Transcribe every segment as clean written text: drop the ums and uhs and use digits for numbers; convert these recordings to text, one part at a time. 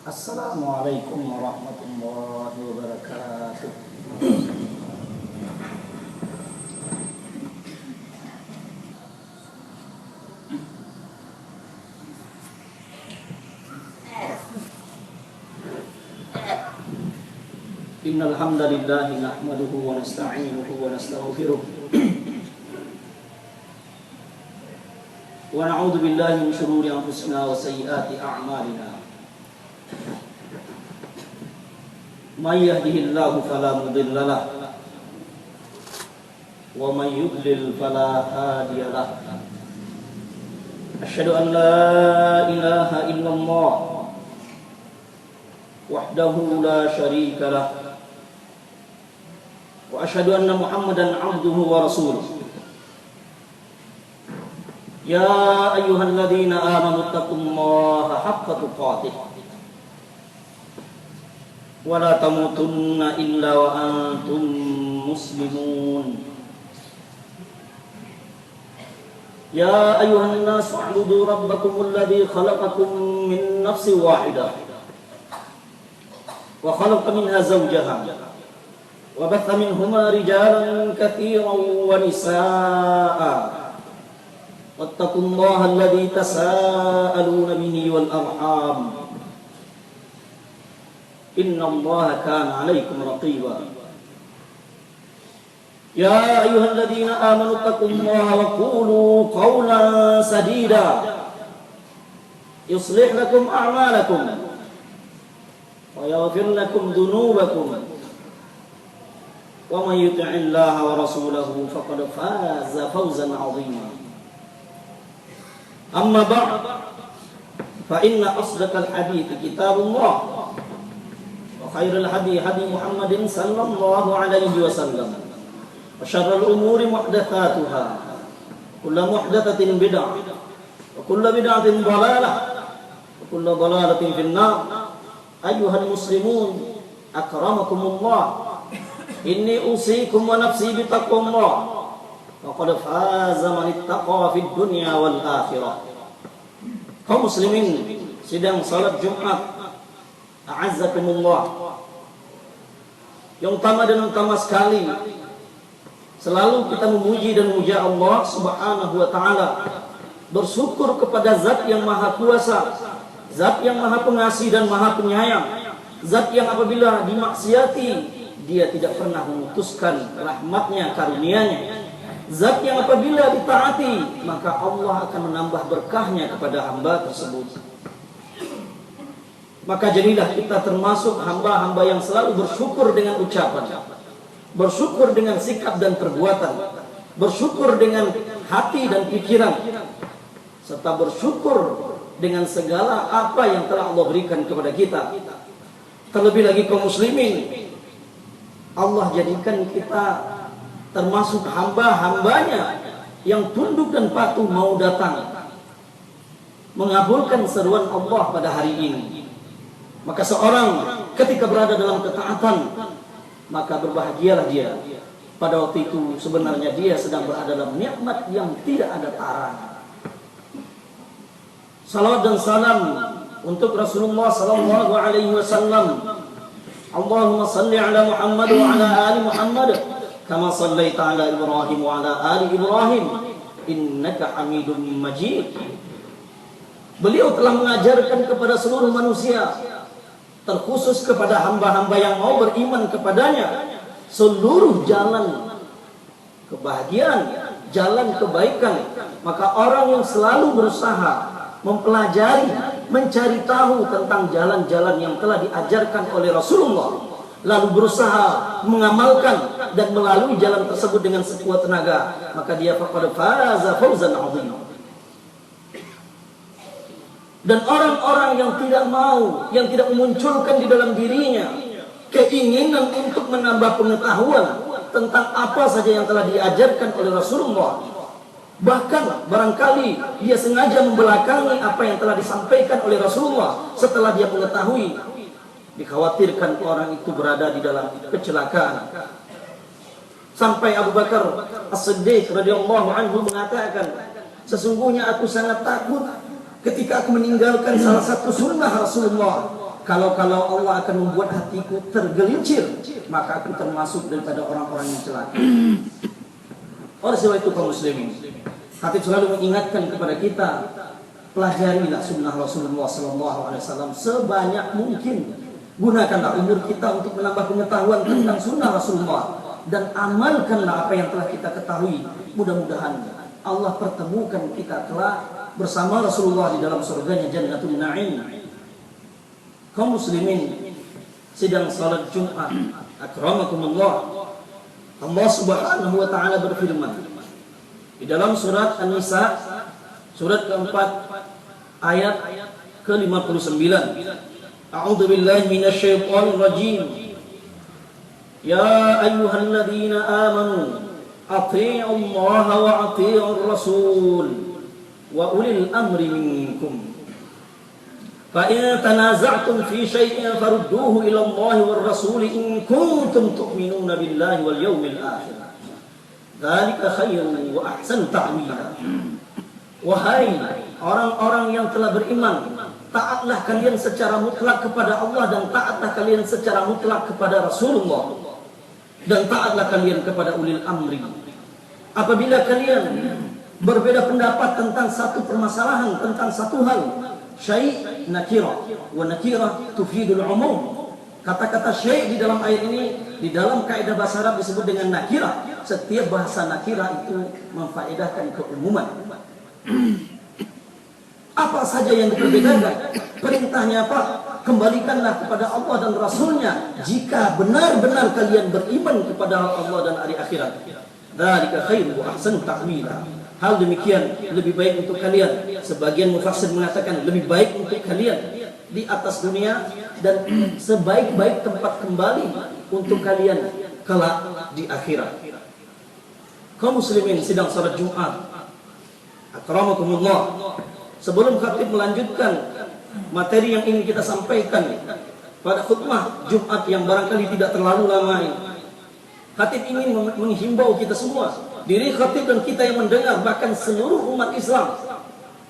Assalamualaikum warahmatullahi wabarakatuh. Innal hamdalillah nahmaduhu wa nasta'inuhu wa nastaghfiruh wa na'udzu billahi min shururi anfusina wa sayyiati a'malina. May yahdihillahu fala mudilla lahu wa may yudlil fala hadiya lahu. Asyhadu an la ilaha illallah wahdahu la syarika lahu wa asyhadu anna Muhammadan 'abduhu wa rasuluh. Ya ayyuhalladzina amanu taqullaha haqqa tuqatih wa la tamutunna illa wa antum muslimun. Ya ayyuhan nas u'budu rabbakumul ladzi khalaqakum min nafsin wahidah wa khalaqa minha zawjaha وبث منهما رجالا كثيرا ونساء واتقوا الله الذي تساءلون به والأرحام إن الله كان عليكم رقيبا. يا أيها الذين آمنوا اتقوا الله وقولوا قولا سديدا يصلح لكم أعمالكم ويغفر لكم ذنوبكم ومن يطع الله ورسوله فقد فاز فوزا عظيما. أما بعد فإن أصدق الحديث كتاب الله وخير الهدي هدي محمد صلى الله عليه وسلم وشر الأمور محدثاتها كل محدثة بدعة وكل بدعة ضلالة وكل ضلالة في النار. أيها المسلمون أكرمكم الله، inni usikum wa nafsi bitaqwallah faqad faza man ittaqa fid dunya wal akhirah. Kaum muslimin sidang salat Jumat, a'azzakumullah, yang utama dan utama sekali selalu kita memuji dan memuja Allah Subhanahu wa taala, bersyukur kepada Zat yang Maha Kuasa, Zat yang Maha Pengasih dan Maha Penyayang, Zat yang apabila dimaksiati Dia tidak pernah memutuskan rahmatnya, karunia-Nya. Zat yang apabila ditaati, maka Allah akan menambah berkahnya kepada hamba tersebut. Maka jadilah kita termasuk hamba-hamba yang selalu bersyukur dengan ucapan, bersyukur dengan sikap dan perbuatan, bersyukur dengan hati dan pikiran, serta bersyukur dengan segala apa yang telah Allah berikan kepada kita. Terlebih lagi kaum muslimin, Allah jadikan kita termasuk hamba-hambanya yang tunduk dan patuh mau datang mengabulkan seruan Allah pada hari ini. Maka seorang ketika berada dalam ketaatan, maka berbahagialah dia. Pada waktu itu sebenarnya dia sedang berada dalam nikmat yang tidak ada taranya. Salawat dan salam untuk Rasulullah sallallahu alaihi wasallam. Allahumma salli ala Muhammad wa ala ali Muhammad kama sallaita ala Ibrahim wa ala ali Ibrahim innaka Hamidum Majid. Beliau telah mengajarkan kepada seluruh manusia, terkhusus kepada hamba-hamba yang mau beriman kepadanya, seluruh jalan kebahagiaan, jalan kebaikan. Maka orang yang selalu berusaha mempelajari, mencari tahu tentang jalan-jalan yang telah diajarkan oleh Rasulullah, lalu berusaha mengamalkan dan melalui jalan tersebut dengan sekuat tenaga, maka dia faqad faza fawzan 'azima. Dan orang-orang yang tidak mau, yang tidak memunculkan di dalam dirinya keinginan untuk menambah pengetahuan tentang apa saja yang telah diajarkan oleh Rasulullah, bahkan barangkali dia sengaja membelakangi apa yang telah disampaikan oleh Rasulullah setelah dia mengetahui, dikhawatirkan orang itu berada di dalam kecelakaan. Sampai Abu Bakar As-Siddiq radhiyallahu anhu mengatakan, sesungguhnya aku sangat takut ketika aku meninggalkan salah satu sunnah Rasulullah, Kalau Allah akan membuat hatiku tergelincir, maka aku termasuk daripada orang-orang yang celaka. Oleh sebab itu kaum muslimin, Khatib selalu mengingatkan kepada kita, pelajarilah sunnah Rasulullah SAW sebanyak mungkin. Gunakanlah umur kita untuk menambah pengetahuan tentang sunnah Rasulullah, dan amalkanlah apa yang telah kita ketahui. Mudah-mudahan Allah pertemukan kita kelak bersama Rasulullah di dalam surganya Jannatul Na'im. Kaum muslimin, sidang salat Jumat, akramakumullah, Allah Subhanahu wa taala berfirman di dalam surat An-Nisa surat keempat ayat ke-59. A'udzu billahi minasyaitonir rajim. Ya ayyuhalladzina amanu athi'u Allah wa athi'ur rasul wa ulil amri minkum. فَإِن تَنَازَعْتُمْ فِي شَيْءٍ فَرُدُّوهُ إِلَى اللَّهِ وَالرَّسُولِ إِن كُنتُمْ تُؤْمِنُونَ بِاللَّهِ وَالْيَوْمِ الْآخِرِ ذَلِكَ خَيْرٌ وَأَحْسَنُ تَأْوِيلًا. Wahai orang-orang yang telah beriman, taatlah kalian secara mutlak kepada Allah, dan taatlah kalian secara mutlak kepada Rasulullah, dan taatlah kalian kepada ulil amri. Apabila kalian berbeda pendapat tentang satu permasalahan, tentang satu hal, syai' nakirah, wa nakirah tufidul umum. Kata-kata syai' di dalam ayat ini, di dalam kaidah bahasa Arab disebut dengan nakirah. Setiap bahasa nakirah itu memfaedahkan keumuman. Apa saja yang diperbedakan? Perintahnya apa? Kembalikanlah kepada Allah dan Rasulnya jika benar-benar kalian beriman kepada Allah dan hari akhirat. Dzalika khairu wa ahsanu ta'wila. Hal demikian lebih baik untuk kalian. Sebagian mufassir mengatakan lebih baik untuk kalian di atas dunia, dan sebaik-baik tempat kembali untuk kalian kelak di akhirat. Kaum muslimin sidang salat Jumat, akramakumullah, sebelum khatib melanjutkan materi yang ingin kita sampaikan pada khutbah Jumat yang barangkali tidak terlalu lama ini, khatib ingin menghimbau kita semua, diri khatib dan kita yang mendengar, bahkan seluruh umat Islam,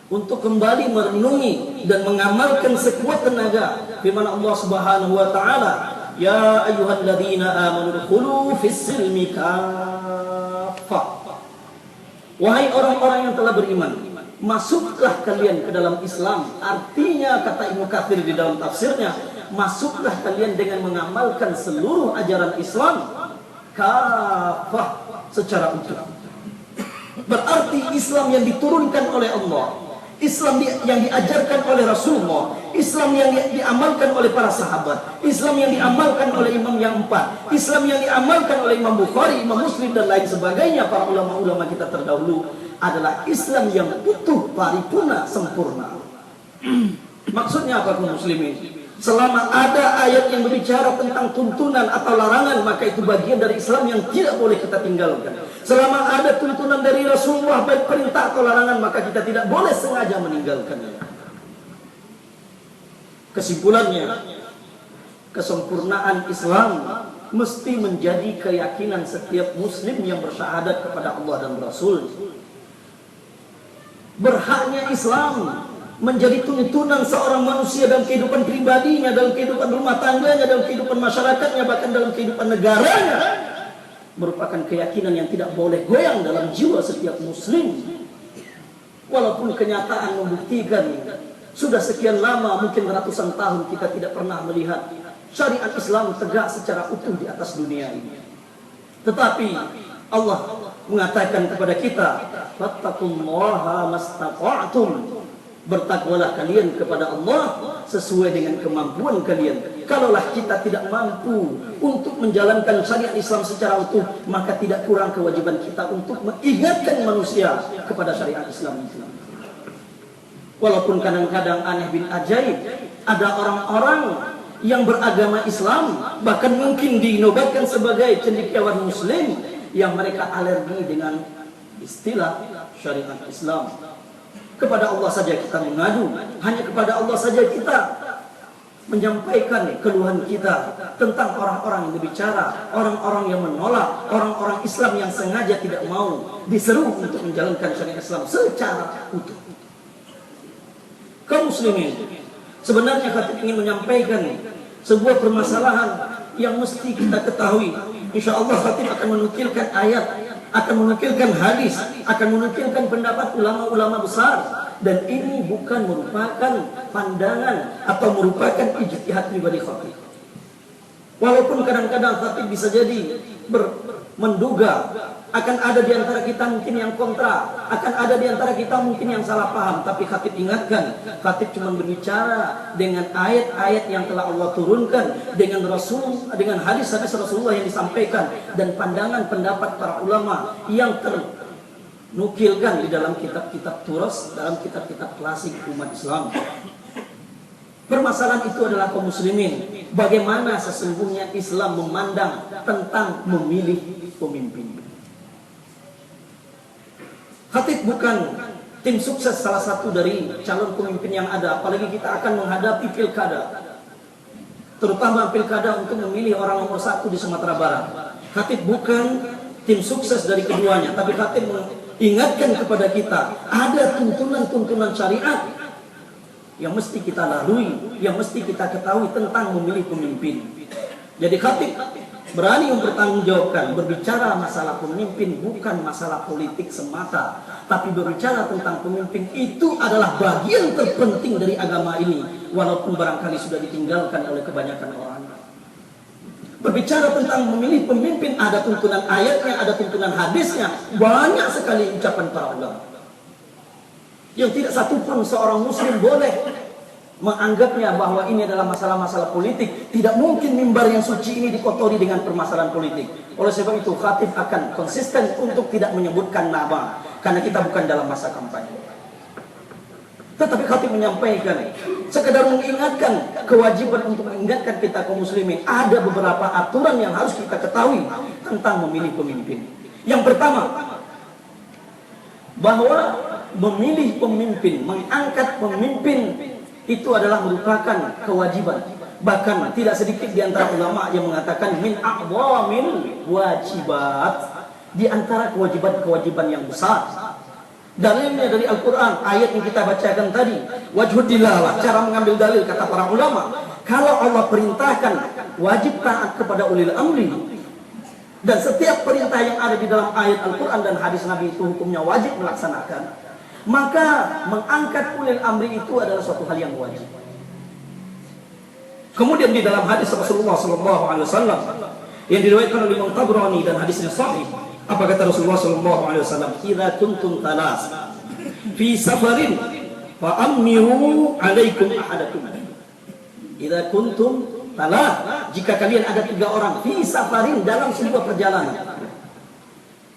untuk kembali merenungi dan mengamalkan sekuat tenaga firman Allah Subhanahu wa taala, ya ayyuhalladzina amanu dkhulu fis-silmi kaffah. Wahai orang-orang yang telah beriman, masuklah kalian ke dalam Islam. Artinya, kata Ibnu Katsir di dalam tafsirnya, masuklah kalian dengan mengamalkan seluruh ajaran Islam kafah, secara utuh. Berarti Islam yang diturunkan oleh Allah, Islam yang diajarkan oleh Rasulullah, Islam yang diamalkan oleh para sahabat, Islam yang diamalkan oleh imam yang empat, Islam yang diamalkan oleh Imam Bukhari, Imam Muslim dan lain sebagainya, para ulama-ulama kita terdahulu, adalah Islam yang utuh, paripurna, sempurna. Maksudnya apa kaum muslimin? Selama ada ayat yang berbicara tentang tuntunan atau larangan, maka itu bagian dari Islam yang tidak boleh kita tinggalkan. Selama ada tuntunan dari Rasulullah, baik perintah atau larangan, maka kita tidak boleh sengaja meninggalkannya. Kesimpulannya, kesempurnaan Islam mesti menjadi keyakinan setiap muslim yang bersyahadat kepada Allah dan Rasul. Berhaknya Islam menjadi tuntunan seorang manusia dalam kehidupan pribadinya, dalam kehidupan rumah tangganya, dalam kehidupan masyarakatnya, bahkan dalam kehidupan negaranya, merupakan keyakinan yang tidak boleh goyang dalam jiwa setiap muslim. Walaupun kenyataan membuktikan sudah sekian lama, mungkin ratusan tahun, kita tidak pernah melihat syariat Islam tegak secara utuh di atas dunia ini. Tetapi Allah mengatakan kepada kita, fattaqullaha mastata'tum. Bertakwalah kalian kepada Allah sesuai dengan kemampuan kalian. Kalaulah kita tidak mampu untuk menjalankan syariat Islam secara utuh, maka tidak kurang kewajiban kita untuk mengingatkan manusia kepada syariat Islam itu. Walaupun kadang-kadang aneh bin ajaib, ada orang-orang yang beragama Islam, bahkan mungkin dinobatkan sebagai cendekiawan muslim, yang mereka alergi dengan istilah syariat Islam. Kepada Allah saja kita mengadu, hanya kepada Allah saja kita menyampaikan keluhan kita tentang orang-orang yang berbicara, orang-orang yang menolak, orang-orang Islam yang sengaja tidak mau diseru untuk menjalankan syariat Islam secara utuh. Kaum muslimin, Sebenarnya khatib ingin menyampaikan sebuah permasalahan yang mesti kita ketahui. Insya Allah khatib akan menukilkan ayat, akan menukilkan hadis, akan menukilkan pendapat ulama-ulama besar. Dan ini bukan merupakan pandangan atau merupakan ijtihad pribadi khatib. Walaupun kadang-kadang khatib bisa jadi menduga akan ada di antara kita mungkin yang kontra, akan ada di antara kita mungkin yang salah paham, tapi khatib ingatkan, khatib cuma berbicara dengan ayat-ayat yang telah Allah turunkan, dengan hadis-hadis Rasulullah yang disampaikan, dan pandangan pendapat para ulama yang ternukilkan di dalam kitab-kitab turas, dalam kitab-kitab klasik umat Islam. Permasalahan itu adalah kaum muslimin, bagaimana sesungguhnya Islam memandang tentang memilih pemimpin. Khatib bukan tim sukses salah satu dari calon pemimpin yang ada, apalagi kita akan menghadapi pilkada, terutama pilkada untuk memilih orang nomor 1 di Sumatera Barat. Khatib bukan tim sukses dari keduanya, tapi khatib mengingatkan kepada kita ada tuntunan-tuntunan syariat yang mesti kita lalui, yang mesti kita ketahui tentang memilih pemimpin. Jadi khatib berani mempertanggungjawabkan, berbicara masalah pemimpin bukan masalah politik semata, tapi berbicara tentang pemimpin itu adalah bagian terpenting dari agama ini, walaupun barangkali sudah ditinggalkan oleh kebanyakan orang. Berbicara tentang memilih pemimpin, ada tuntunan ayatnya, ada tuntunan hadisnya, banyak sekali ucapan para ulama yang tidak satupun seorang muslim boleh menganggapnya bahwa ini adalah masalah-masalah politik. Tidak mungkin mimbar yang suci ini dikotori dengan permasalahan politik. Oleh sebab itu khatib akan konsisten untuk tidak menyebutkan nama, karena kita bukan dalam masa kampanye. Tetapi khatib menyampaikan, sekedar mengingatkan, kewajiban untuk mengingatkan kita kaum muslimin, ada beberapa aturan yang harus kita ketahui tentang memilih pemimpin. Yang pertama, bahwa memilih pemimpin, mengangkat pemimpin itu adalah merupakan kewajiban. Bahkan tidak sedikit di antara ulama yang mengatakan min a'dhamil wajibat, di antara kewajiban-kewajiban yang besar. Dalilnya dari Al-Quran, ayat yang kita bacakan tadi, wajhudillah, cara mengambil dalil kata para ulama. Kalau Allah perintahkan wajib taat kepada ulil amri, dan setiap perintah yang ada di dalam ayat Al-Quran dan hadis Nabi itu hukumnya wajib melaksanakan, maka mengangkat ulil amri itu adalah suatu hal yang wajib. Kemudian di dalam hadis Rasulullah SAW yang diriwayatkan oleh Imam Tabrani dan hadisnya sahih, apa kata Rasulullah SAW? Idza kuntum talas fi safarin fa amiru alaikum ahadakum. Idza kuntum talas, jika kalian ada 3 orang fi safarin, dalam sebuah perjalanan,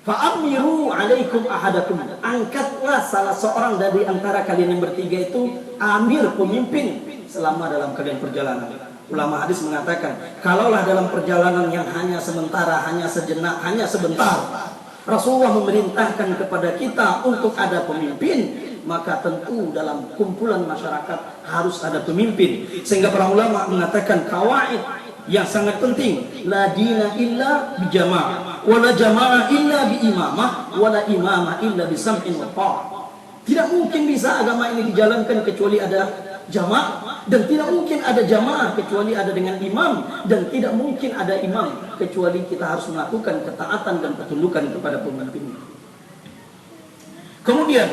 fa'amiru alaikum ahadakum, angkatlah salah seorang dari antara kalian yang bertiga itu amir, pemimpin selama dalam kalian perjalanan. Ulama hadis mengatakan, kalaulah dalam perjalanan yang hanya sementara, hanya sejenak, hanya sebentar, Rasulullah memerintahkan kepada kita untuk ada pemimpin, maka tentu dalam kumpulan masyarakat harus ada pemimpin. Sehingga para ulama mengatakan kawaid yang sangat penting, la dina illa bijamaah, wala jamaah illa biimamah, wala imamah illa bisam'in wa ta'ah. Tidak mungkin bisa agama ini dijalankan kecuali ada jamaah, dan tidak mungkin ada jamaah kecuali ada dengan imam, dan tidak mungkin ada imam kecuali kita harus melakukan ketaatan dan ketundukan kepada pemimpin. Kemudian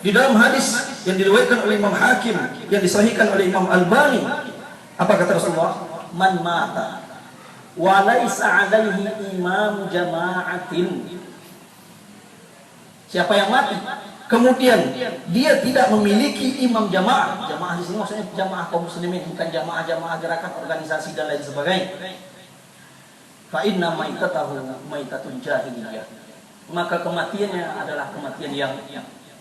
di dalam hadis yang diriwayatkan oleh Imam Hakim, yang disahihkan oleh Imam Albani, apa kata Rasulullah? Man mata wa laisa alaihi imam jama'atin. Siapa yang mati kemudian dia tidak memiliki imam jamaah. Jamaah di sini maksudnya jamaah kaum muslimin, bukan jamaah-jamaah gerakan organisasi dan lain sebagainya. Fa inna maitatahu maitatun jahiliyah. Maka kematiannya adalah kematian yang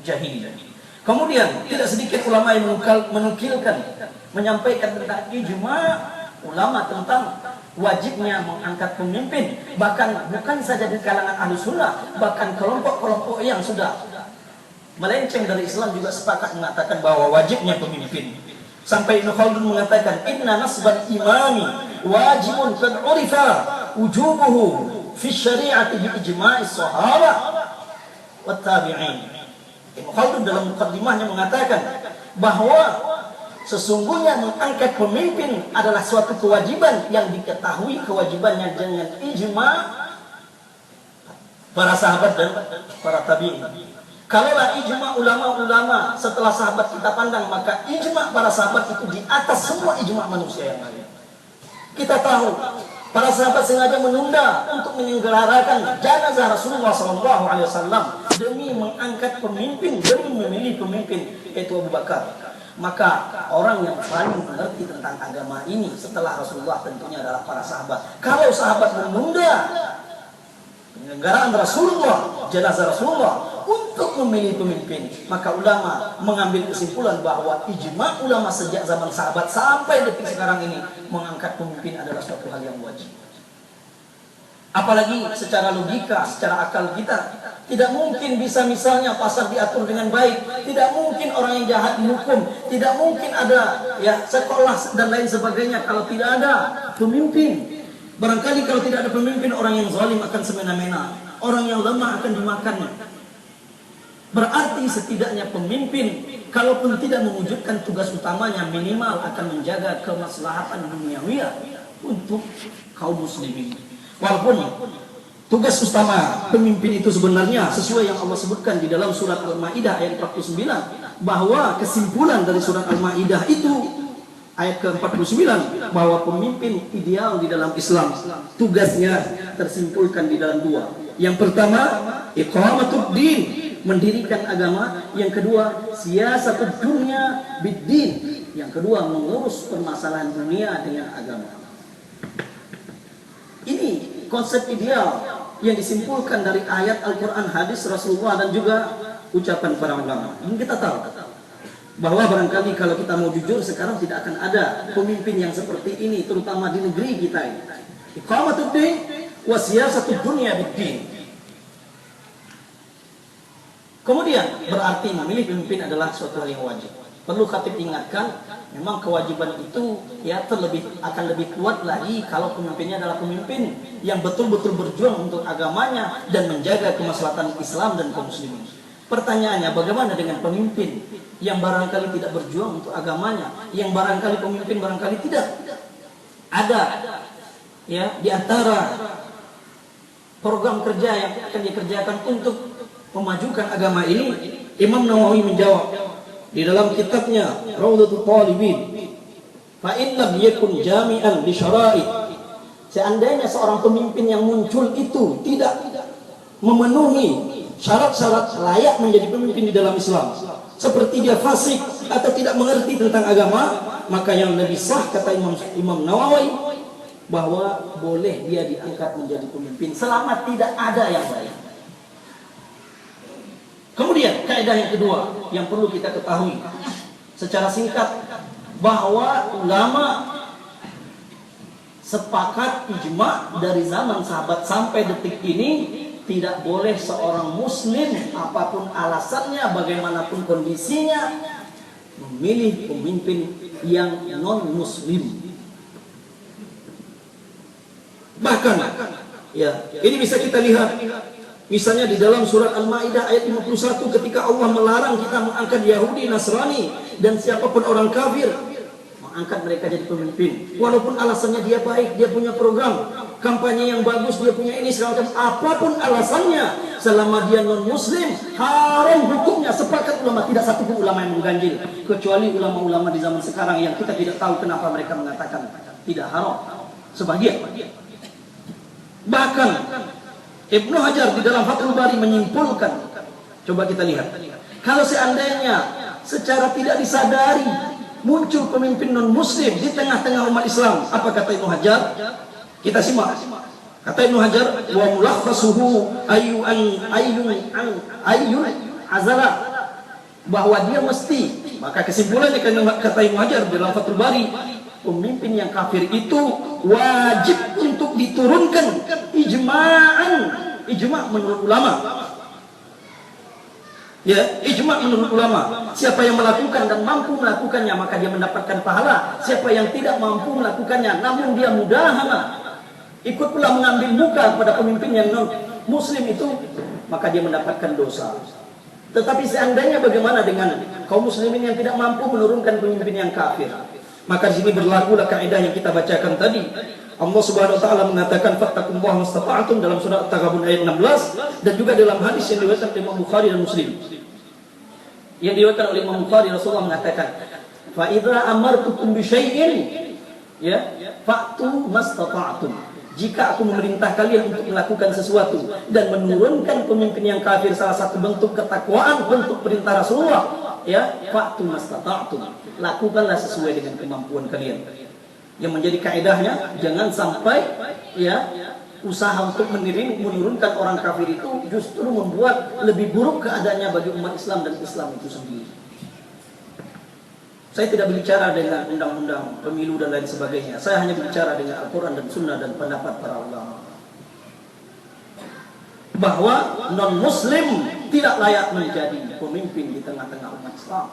jahiliyah. Kemudian tidak sedikit ulama yang menukilkan, menyampaikan tentang ijma' ulama tentang wajibnya mengangkat pemimpin. Bahkan bukan saja di kalangan Ahlus Sunnah, bahkan kelompok-kelompok yang sudah melenceng dari Islam juga sepakat mengatakan bahwa wajibnya pemimpin. Sampai Ibnu Khaldun mengatakan, inna nasban imami wajibun qad urifa wujubuhu fi syari'ati bi ijma'i sahabah wat tabi'in. Ibnu Khaldun dalam mukaddimahnya mengatakan bahwa Sesungguhnya mengangkat pemimpin adalah suatu kewajiban yang diketahui kewajibannya dengan ijma para sahabat dan para tabi'in. Kalaulah ijma ulama-ulama setelah sahabat kita pandang, maka ijma para sahabat itu di atas semua ijma manusia yang lain. Kita tahu para sahabat sengaja menunda untuk menyelenggarakan jenazah Rasulullah SAW demi mengangkat pemimpin, demi memilih pemimpin, yaitu Abu Bakar. Maka orang yang paling mengerti tentang agama ini setelah Rasulullah tentunya adalah para sahabat. Kalau sahabat menunda penyelenggaraan Rasulullah, jenazah Rasulullah untuk memilih pemimpin, maka ulama mengambil kesimpulan bahwa ijma ulama sejak zaman sahabat sampai detik sekarang ini mengangkat pemimpin adalah suatu hal yang wajib. Apalagi secara logika, secara akal kita tidak mungkin bisa misalnya pasar diatur dengan baik, tidak mungkin orang yang jahat dihukum, tidak mungkin ada ya sekolah dan lain sebagainya kalau tidak ada pemimpin. Barangkali kalau tidak ada pemimpin, orang yang zalim akan semena-mena, orang yang lemah akan dimakannya. Berarti setidaknya pemimpin kalaupun tidak mewujudkan tugas utamanya, minimal akan menjaga kemaslahatan duniawi untuk kaum muslimin. Walaupun tugas utama pemimpin itu sebenarnya sesuai yang Allah sebutkan di dalam surat Al-Maidah ayat 49, bahwa kesimpulan dari surat Al-Maidah itu ayat ke-49 bahwa pemimpin ideal di dalam Islam tugasnya tersimpulkan di dalam dua. Yang pertama, iqamatud din, mendirikan agama. Yang kedua, siyasatud dunya bid-din. Yang kedua, mengurus permasalahan dunia dengan agama. Ini konsep ideal yang disimpulkan dari ayat Al-Quran, hadis Rasulullah, dan juga ucapan para ulama. Ini kita tahu bahwa barangkali kalau kita mau jujur, sekarang tidak akan ada pemimpin yang seperti ini, terutama di negeri kita ini. Iqamatud din wa siyasatud dunya bid-din. Kemudian berarti memilih pemimpin adalah suatu hal yang wajib. Perlu khatib ingatkan, memang kewajiban itu ya akan lebih kuat lagi kalau pemimpinnya adalah pemimpin yang betul-betul berjuang untuk agamanya dan menjaga kemaslahatan Islam dan kaum muslimin. Pertanyaannya, bagaimana dengan pemimpin yang barangkali tidak berjuang untuk agamanya, yang barangkali pemimpin barangkali tidak ada ya di antara program kerja yang akan dikerjakan untuk memajukan agama ini? Imam Nawawi menjawab di dalam kitabnya Rawdatul Talibin, fa in lam yakun jami'an li syara'id, seandainya seorang pemimpin yang muncul itu tidak memenuhi syarat-syarat layak menjadi pemimpin di dalam Islam, seperti dia fasik atau tidak mengerti tentang agama, maka yang lebih sah kata Imam Nawawi bahwa boleh dia diangkat menjadi pemimpin selama tidak ada yang lain. Kemudian kaidah yang kedua yang perlu kita ketahui secara singkat, bahwa ulama sepakat ijma dari zaman sahabat sampai detik ini, tidak boleh seorang muslim apapun alasannya, bagaimanapun kondisinya, memilih pemimpin yang non muslim. Bahkan ya, ini bisa kita lihat misalnya di dalam surat Al-Maidah ayat 51, ketika Allah melarang kita mengangkat Yahudi, Nasrani, dan siapapun orang kafir, mengangkat mereka jadi pemimpin. Walaupun alasannya dia baik, dia punya program kampanye yang bagus, dia punya ini segala macam, apapun alasannya, selama dia non-muslim, haram hukumnya. Sepakat ulama, tidak satu pun ulama yang mengganjil, kecuali ulama-ulama di zaman sekarang yang kita tidak tahu kenapa mereka mengatakan tidak haram. Sebagian. Bahkan Ibnu Hajar di dalam Fathul Bari menyimpulkan, coba kita lihat, kalau seandainya secara tidak disadari muncul pemimpin non muslim di tengah-tengah umat Islam, apa kata Ibnu Hajar? Kita simak. Kata Ibnu Hajar, wa mulakhasuhu ayyun azala, bahwa dia mesti, maka kesimpulannya kata Ibnu Hajar di dalam Fathul Bari, pemimpin yang kafir itu wajib untuk diturunkan ijma menurut ulama. Ya, ijma menurut ulama. Siapa yang melakukan dan mampu melakukannya, maka dia mendapatkan pahala. Siapa yang tidak mampu melakukannya, namun dia mudahana, ikut pula mengambil muka kepada pemimpin yang non muslim itu, maka dia mendapatkan dosa. Tetapi seandainya bagaimana dengan kaum muslimin yang tidak mampu menurunkan pemimpin yang kafir? Maka di sini berlakulah kaidah yang kita bacakan tadi. Allah Subhanahu wa taala mengatakan fattaqullaha mastata'tum dalam surah At-Taghabun ayat 16 dan juga dalam hadis yang diriwayatkan oleh Imam Bukhari dan Muslim. Yang diriwayatkan oleh Imam Bukhari, Rasulullah mengatakan, "Fa idza amartukum bi syai'in ya, fa'tu mastata'tum." Jika aku memerintah kalian untuk melakukan sesuatu dan menurunkan pemimpin yang kafir, salah satu bentuk ketakwaan, bentuk perintah Rasulullah, ya, fa'tu mastata'tum. Lakukanlah sesuai dengan kemampuan kalian. Yang menjadi kaidahnya, jangan sampai ya usaha untuk menurunkan orang kafir itu justru membuat lebih buruk keadaannya bagi umat Islam dan Islam itu sendiri. Saya tidak berbicara dengan undang-undang pemilu dan lain sebagainya. Saya hanya berbicara dengan Al-Quran dan Sunnah dan pendapat para ulama. Bahwa non-Muslim tidak layak menjadi pemimpin di tengah-tengah umat Islam.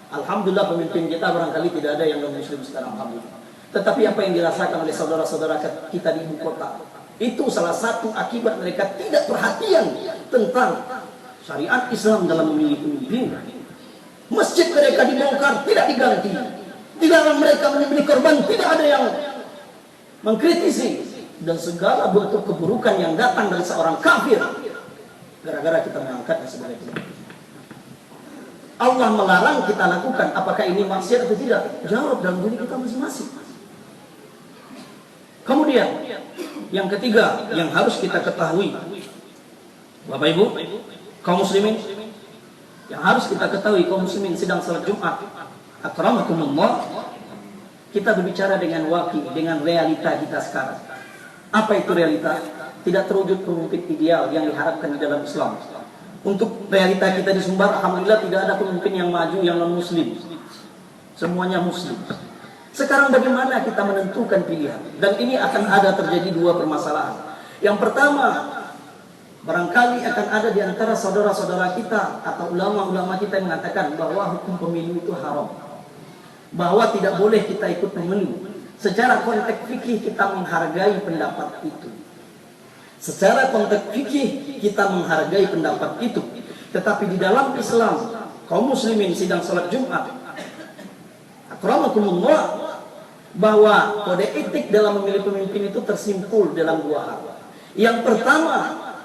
Alhamdulillah pemimpin kita barangkali tidak ada yang non-Muslim sekarang, alhamdulillah. Tetapi apa yang dirasakan oleh saudara-saudara kita di ibu kota, itu salah satu akibat mereka tidak perhatian tentang syariat Islam dalam memilih pemimpin. Masjid mereka dibongkar, tidak diganti. Dilarang mereka membeli korban, tidak ada yang mengkritisi. Dan segala bentuk keburukan yang datang dari seorang kafir, gara-gara kita mengangkatnya sebagai pemimpin. Allah melarang kita lakukan. Apakah ini maksiat atau tidak? Jawab dalam diri kita masing-masing. Kemudian, yang ketiga yang harus kita ketahui, Bapak Ibu, kaum muslimin, yang harus kita ketahui, kaum muslimin sedang salat Jumat, akramakumullah, kita berbicara dengan waqi', dengan realita kita sekarang. Apa itu realita? Tidak terwujud pemimpin ideal yang diharapkan di dalam Islam. Untuk realita kita di Sumbar, alhamdulillah tidak ada pemimpin yang maju yang non muslim. Semuanya muslim. Sekarang bagaimana kita menentukan pilihan? Dan ini akan ada terjadi dua permasalahan. Yang pertama, barangkali akan ada di antara saudara-saudara kita atau ulama-ulama kita yang mengatakan bahwa hukum pemilu itu haram, bahwa tidak boleh kita ikut pemilu. Secara konteks fikih kita menghargai pendapat itu. Secara konteks fikih kita menghargai pendapat itu. Tetapi di dalam Islam, kaum muslimin sidang salat Jumat, akramakumullah, bahwa kode etik dalam memilih pemimpin itu tersimpul dalam dua hal. Yang pertama,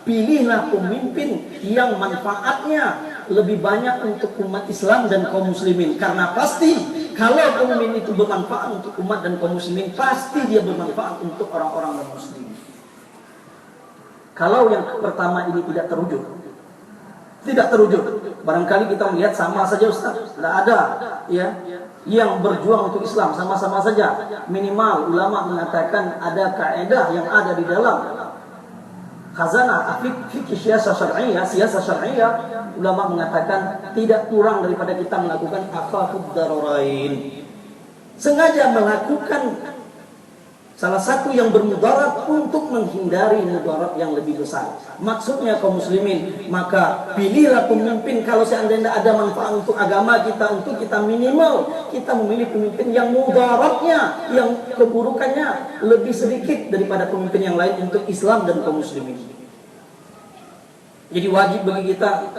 pilihlah pemimpin yang manfaatnya lebih banyak untuk umat Islam dan kaum muslimin. Karena pasti kalau pemimpin itu bermanfaat untuk umat dan kaum muslimin, pasti dia bermanfaat untuk orang-orang non-muslim. Kalau yang pertama ini tidak terwujud, barangkali kita melihat sama saja Ustaz, tidak ada ya yang berjuang untuk Islam, sama-sama saja. Minimal ulama mengatakan ada kaidah yang ada di dalam khazanah fikih siyasah syar'iyyah, ulama mengatakan tidak kurang daripada kita melakukan akhafud dararain. Sengaja melakukan salah satu yang bermudarat untuk menghindari mudarat yang lebih besar. Maksudnya kaum muslimin, maka pilihlah pemimpin kalau seandainya ada manfaat untuk agama kita, untuk kita minimal kita memilih pemimpin yang mudaratnya, yang keburukannya lebih sedikit daripada pemimpin yang lain untuk Islam dan kaum muslimin. Jadi wajib bagi kita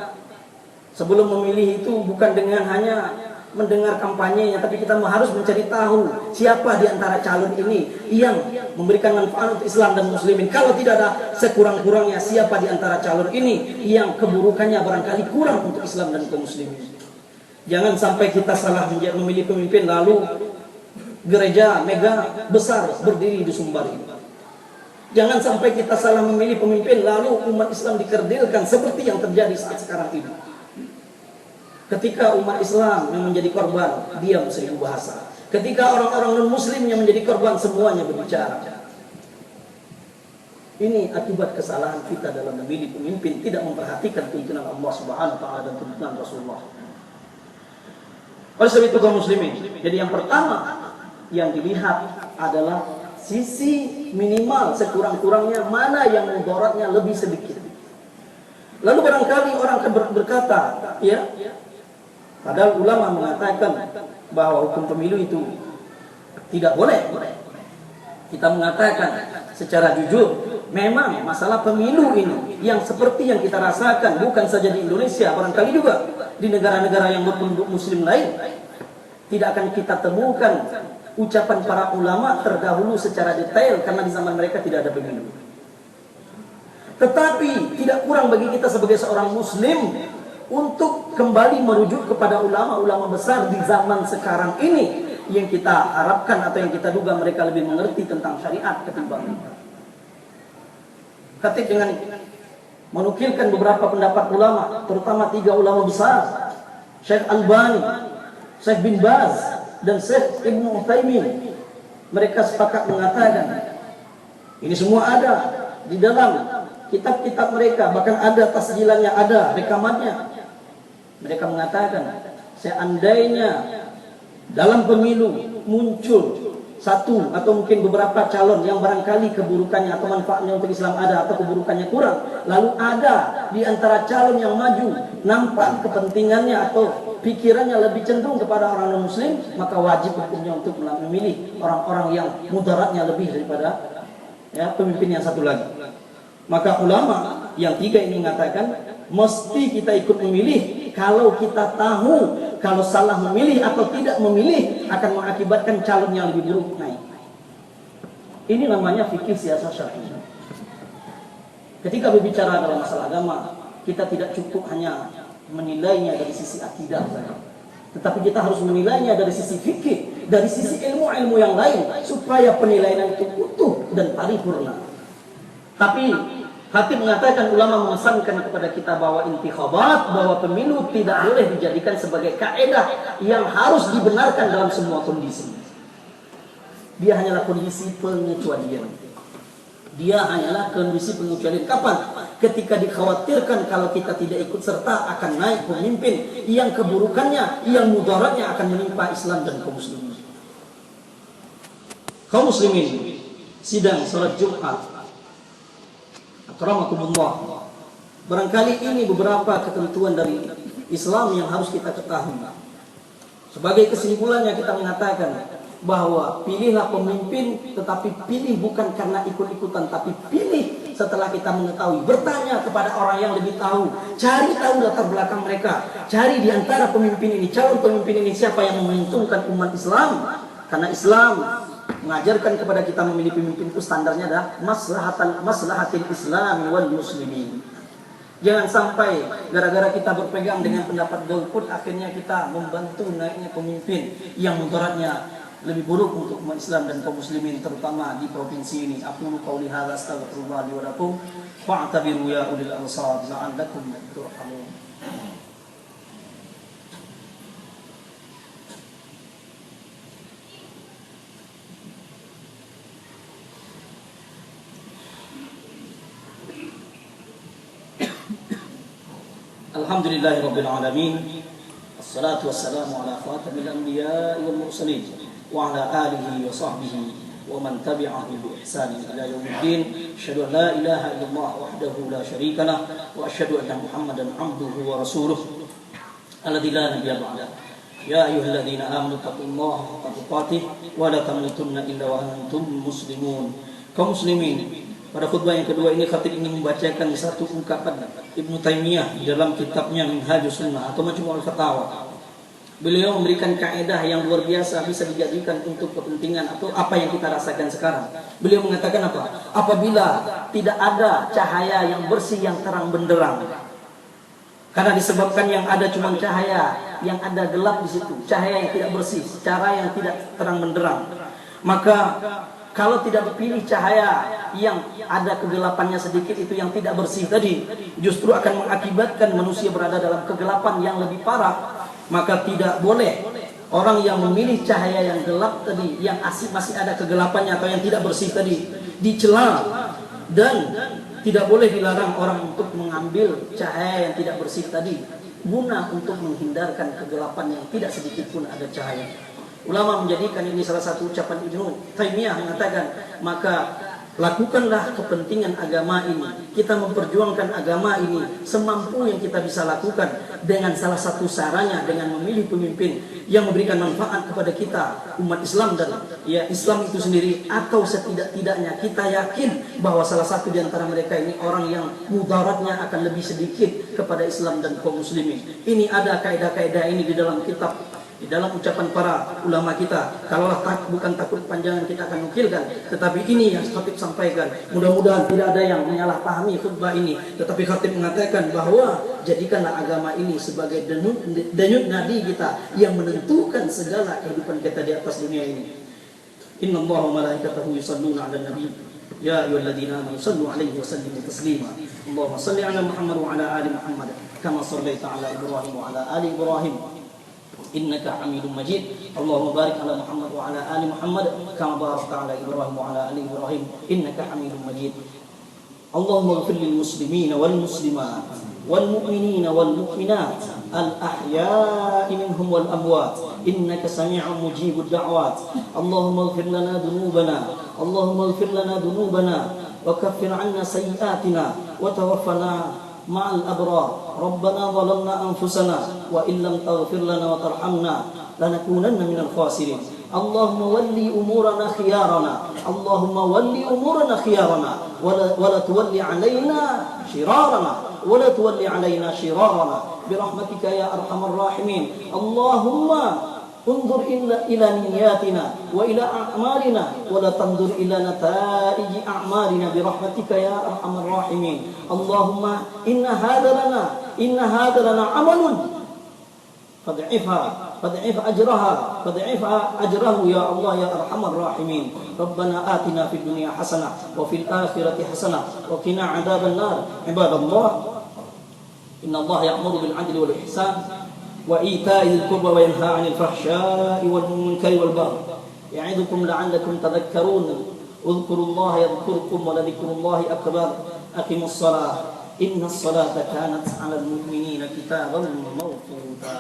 sebelum memilih itu bukan dengan hanya mendengar kampanyenya, tapi kita harus mencari tahu siapa di antara calon ini yang memberikan manfaat untuk Islam dan muslimin. Kalau tidak ada, sekurang-kurangnya siapa di antara calon ini yang keburukannya barangkali kurang untuk Islam dan kaum muslimin. Jangan sampai kita salah memilih pemimpin lalu gereja mega besar berdiri di Sumbar ini. Jangan sampai kita salah memilih pemimpin lalu umat Islam dikerdilkan seperti yang terjadi saat sekarang ini. Ketika umat Islam yang menjadi korban, diam seribu bahasa. Ketika orang-orang non-muslim yang menjadi korban, semuanya berbicara. Ini akibat kesalahan kita dalam memilih pemimpin, tidak memperhatikan tuntunan Allah Subhanahu wa taala dan tuntunan Rasulullah. Oleh sebab itu kaum muslimin, jadi yang pertama yang dilihat adalah sisi minimal sekurang-kurangnya mana yang mudaratnya lebih sedikit. Lalu barangkali orang berkata, ya, padahal ulama mengatakan bahwa hukum pemilu itu tidak boleh. Kita mengatakan secara jujur Memang masalah pemilu ini yang seperti yang kita rasakan bukan saja di Indonesia, barangkali juga di negara-negara yang berpenduduk muslim lain, tidak akan kita temukan ucapan para ulama terdahulu secara detail karena di zaman mereka tidak ada pemilu. Tetapi tidak kurang bagi kita sebagai seorang muslim untuk kembali merujuk kepada ulama-ulama besar di zaman sekarang ini yang kita harapkan atau yang kita duga mereka lebih mengerti tentang syariat ketimbang kita. Khatib dengan menukilkan beberapa pendapat ulama, terutama 3 ulama besar, Syekh Albani, Syekh bin Baz, dan Syekh Ibnu Utsaimin. Mereka sepakat mengatakan, ini semua ada di dalam kitab-kitab mereka, bahkan ada tasjilannya, ada rekamannya. Mereka mengatakan, seandainya dalam pemilu muncul satu atau mungkin beberapa calon yang barangkali keburukannya atau manfaatnya untuk Islam ada atau keburukannya kurang, lalu ada di antara calon yang maju nampak kepentingannya atau pikirannya lebih cenderung kepada orang non-muslim, maka wajib hukumnya untuk memilih orang-orang yang mudaratnya lebih daripada pemimpin yang satu lagi. Maka ulama yang 3 ini mengatakan mesti kita ikut memilih kalau kita tahu kalau salah memilih atau tidak memilih akan mengakibatkan calon yang lebih buruk naik. Ini namanya fikih siasat syar'i. Ketika berbicara dalam masalah agama, kita tidak cukup hanya menilainya dari sisi akidah saja, tetapi kita harus menilainya dari sisi fikih, dari sisi ilmu-ilmu yang lain supaya penilaian itu utuh dan paripurna. Tapi Khatib mengatakan, ulama memesankan kepada kita bahwa intikhabat, bahwa pemilu tidak boleh dijadikan sebagai kaedah yang harus dibenarkan dalam semua kondisi. Dia hanyalah kondisi pengecualian. Dia hanyalah kondisi pengecualian. Kapan? Ketika dikhawatirkan kalau kita tidak ikut serta akan naik pemimpin yang keburukannya, yang mudaratnya akan menimpa Islam dan kaum muslimin. Kaum muslimin sidang salat Jumat, akramakumullah. Barangkali ini beberapa ketentuan dari Islam yang harus kita ketahui. Sebagai kesimpulannya kita mengatakan bahwa pilihlah pemimpin, tetapi pilih bukan karena ikut-ikutan, tapi pilih setelah kita mengetahui. Bertanya kepada orang yang lebih tahu, cari tahu latar belakang mereka, cari di antara pemimpin ini, calon pemimpin ini siapa yang menguntungkan umat Islam. Karena Islam mengajarkan kepada kita memilih pemimpin itu standarnya adalah maslahatil Islam wal muslimin. Jangan sampai gara-gara kita berpegang dengan pendapat golput akhirnya kita membantu naiknya pemimpin yang mudaratnya lebih buruk untuk umat Islam dan kaum muslimin, terutama di provinsi ini. Aqulu qouli hadza astaghfirullah li wa lakum fa'tabiru ya ulil absar la'allakum turhamun. Alhamdulillahirabbil alamin. Wassalatu wassalamu ala khatamil anbiya'i wal mursalin wa ala alihi wa sahbihi wa man tabi'ahu bi ihsanin ila yaumiddin. Asyhadu an la ilaha illallah wahdahu la syarika lah wa asyhadu anna Muhammadan 'abduhu wa rasuluh alladzi la nabiyya ba'dahu. Ya ayyuhalladzina amanu taqullaha haqqa tuqatih wa la tamutunna illa wa antum muslimun. Kaum muslimin, pada khutbah yang kedua ini Khatib ingin membacakan satu ungkapan Ibnu Taimiyah di dalam kitabnya Minhajus Sunnah atau Majmu' al-Fatawa. Beliau memberikan kaidah yang luar biasa bisa dijadikan untuk kepentingan atau apa yang kita rasakan sekarang. Beliau mengatakan apa? Apabila tidak ada cahaya yang bersih yang terang benderang, karena disebabkan yang ada cuma cahaya, yang ada gelap di situ, cahaya yang tidak bersih, cahaya yang tidak terang benderang, maka kalau tidak dipilih cahaya yang ada kegelapannya sedikit itu yang tidak bersih tadi, justru akan mengakibatkan manusia berada dalam kegelapan yang lebih parah. Maka tidak boleh orang yang memilih cahaya yang gelap tadi, yang masih ada kegelapannya atau yang tidak bersih tadi, dicela. Dan tidak boleh dilarang orang untuk mengambil cahaya yang tidak bersih tadi, guna untuk menghindarkan kegelapan yang tidak sedikit pun ada cahaya. Ulama menjadikan ini salah satu ucapan Ibnu Taimiyah mengatakan, maka Lakukanlah kepentingan agama ini. Kita memperjuangkan agama ini semampu yang kita bisa lakukan, dengan salah satu caranya dengan memilih pemimpin yang memberikan manfaat kepada kita umat Islam dan ya Islam itu sendiri, atau setidak-tidaknya kita yakin bahwa salah satu di antara mereka ini orang yang mudaratnya akan lebih sedikit kepada Islam dan kaum muslimin. Ini ada kaidah-kaidah ini di dalam kitab, di dalam ucapan para ulama kita. Kalaulah bukan takut panjangan kita akan nukilkan, tetapi ini yang khatib sampaikan. Mudah-mudahan tidak ada yang menyalahpahami khutbah ini, tetapi khatib mengatakan bahwa jadikanlah agama ini sebagai denyut nadi kita yang menentukan segala kehidupan kita di atas dunia ini. Innallaha wa malaikatahu yusholluna 'alan nabi ya ayyuhalladzina amanu shallu 'alaihi wa sallimu taslima. Allahumma shalli 'ala Muhammad wa 'ala ali Muhammad kama shallaita 'ala Ibrahim wa 'ala ali Ibrahim innaka Hamidum Majid. Allahumma barik ala Muhammad wa ala ali Muhammad kama barakta ala Ibrahim wa ala ali Ibrahim innaka Hamidum Majid. Allahumma ighfir lil muslimina wal muslimat wal mu'minina wal mu'minat al ahya'i minhum wal amwat innaka sami'un mujibud da'wat. Allahumma ighfir lana dhunubana, Allahumma ighfir lana dhunubana wa kaffir 'anna sayyi'atina wa tawaffana ma'al abrar. Rabbana zalamna anfusana wa illam taghfir lana wa tarhamna lanakunanna minal khasirin. Allahumma walli umurana khiyarana, Allahumma walli umurana khiyarana wa la tuwalli alaina shirarana wa la tuwalli alaina shirarana birahmatika ya arhamar rahimin. Allahumma انظر إلى نياتنا وإلى أعمالنا ولا تنظر إلى نتائج أعمالنا برحمتك يا أرحم الراحمين. اللهم إن هذا لنا عمل فاضعف أجره يا الله يا أرحم الراحمين. ربنا آتنا في الدنيا حسنة وفي الآخرة حسنة وقنا عذاب النار. عباد الله إن الله يأمر بالعدل والإحسان وإيتاء ذي القربى وينهى عن الفحشاء والمنكر والبغي يعظكم لعلكم تذكرون. اذكروا الله يذكركم ولذكر الله أكبر. أقيموا الصلاة إن الصلاة كانت على المؤمنين كتابا موقوتا.